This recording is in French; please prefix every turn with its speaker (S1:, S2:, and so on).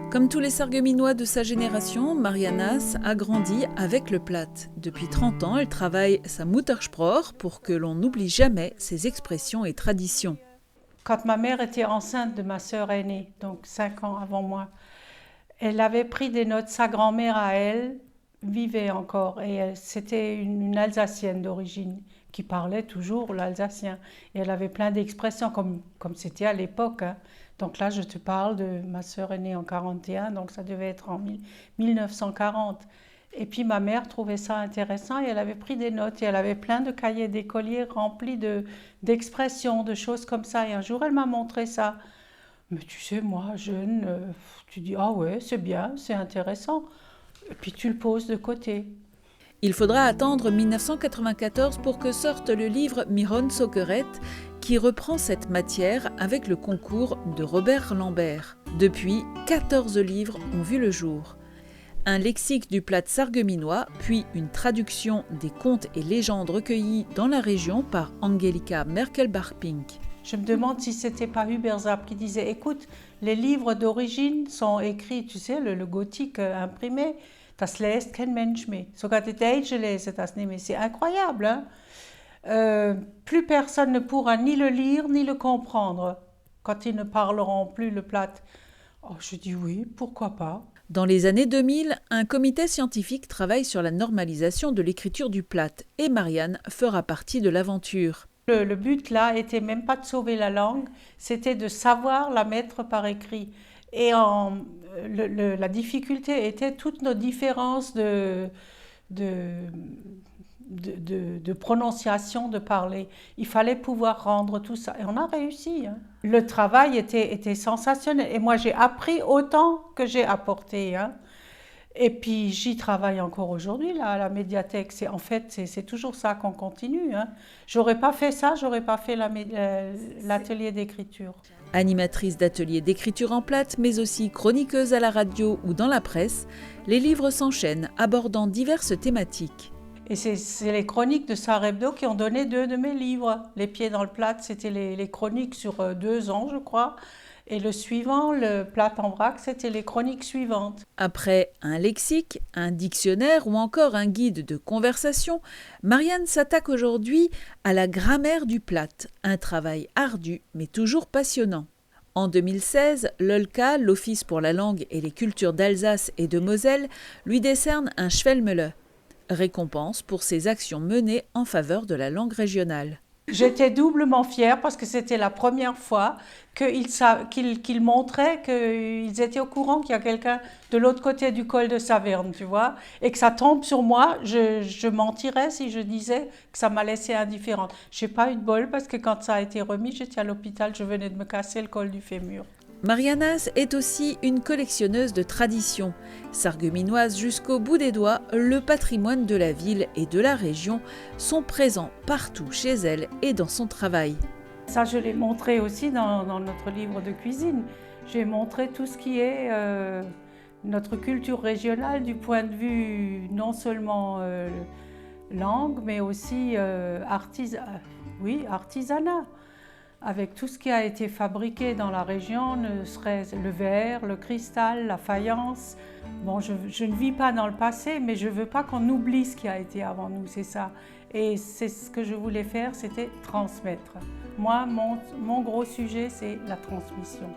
S1: Comme tous les Sarregueminois de sa génération, Marianne a grandi avec le Platt. Depuis 30 ans, elle travaille sa Muttersprache pour que l'on n'oublie jamais ses expressions et traditions.
S2: Quand ma mère était enceinte de ma sœur aînée, donc 5 ans avant moi, elle avait pris des notes. Sa grand-mère à elle vivait encore et c'était une Alsacienne d'origine qui parlait toujours l'alsacien. Et elle avait plein d'expressions comme c'était à l'époque, hein. Donc là, je te parle de ma sœur est née en 41, donc ça devait être en 1940. Et puis ma mère trouvait ça intéressant et elle avait pris des notes et elle avait plein de cahiers d'écoliers remplis d'expressions, de choses comme ça. Et un jour, elle m'a montré ça. Mais tu sais, moi, jeune, tu dis, ah ouais, c'est bien, c'est intéressant. Et puis tu le poses de côté.
S1: Il faudra attendre 1994 pour que sorte le livre Miron Sockeret, qui reprend cette matière avec le concours de Robert Lambert. Depuis, 14 livres ont vu le jour. Un lexique du Platt sarregueminois, puis une traduction des contes et légendes recueillis dans la région par Angelika Merkelbach-Pink.
S2: Je me demande si c'était pas Hubert Zapp qui disait, écoute, les livres d'origine sont écrits, tu sais, le gothique imprimé, das lässt kein Mensch mehr. Sogar die Deutsche lesen das nicht mehr. C'est incroyable, hein? Plus personne ne pourra ni le lire ni le comprendre quand ils ne parleront plus le Platt. Oh, je dis oui, pourquoi pas.
S1: Dans les années 2000, un comité scientifique travaille sur la normalisation de l'écriture du Platt et Marianne fera partie de l'aventure.
S2: Le but là était même pas de sauver la langue, c'était de savoir la mettre par écrit. Et la difficulté était toutes nos différences de prononciation, de parler. Il fallait pouvoir rendre tout ça. Et on a réussi, hein. Le travail était sensationnel. Et moi, j'ai appris autant que j'ai apporté, hein. Et puis, j'y travaille encore aujourd'hui, là, à la médiathèque. C'est toujours ça qu'on continue, hein. J'aurais pas fait ça, j'aurais pas fait l'atelier d'écriture.
S1: Animatrice d'ateliers d'écriture en Platt, mais aussi chroniqueuse à la radio ou dans la presse, les livres s'enchaînent, abordant diverses thématiques.
S2: Et c'est les chroniques de Sarah Hebdo qui ont donné 2 de mes livres. Les pieds dans le Platt, c'était les chroniques sur 2 ans, je crois. Et le suivant, le Platt en vrac, c'était les chroniques suivantes.
S1: Après un lexique, un dictionnaire ou encore un guide de conversation, Marianne s'attaque aujourd'hui à la grammaire du Platt, un travail ardu mais toujours passionnant. En 2016, l'OLCA, l'Office pour la langue et les cultures d'Alsace et de Moselle, lui décerne un Schwelmele, récompense pour ses actions menées en faveur de la langue régionale.
S2: J'étais doublement fière parce que c'était la première fois qu'ils montraient qu'ils étaient au courant qu'il y a quelqu'un de l'autre côté du col de Saverne, tu vois, et que ça tombe sur moi. Je mentirais si je disais que ça m'a laissée indifférente. J'ai pas eu de bol parce que quand ça a été remis, j'étais à l'hôpital, je venais de me casser le col du fémur.
S1: Marianne est aussi une collectionneuse de traditions. Sarregueminoise jusqu'au bout des doigts, le patrimoine de la ville et de la région sont présents partout chez elle et dans son travail.
S2: Ça, je l'ai montré aussi dans notre livre de cuisine. J'ai montré tout ce qui est notre culture régionale du point de vue non seulement langue, mais aussi artisanat. Avec tout ce qui a été fabriqué dans la région, ne serait-ce le verre, le cristal, la faïence. Bon, je ne vis pas dans le passé, mais je ne veux pas qu'on oublie ce qui a été avant nous, c'est ça. Et c'est ce que je voulais faire, c'était transmettre. Moi, mon gros sujet, c'est la transmission.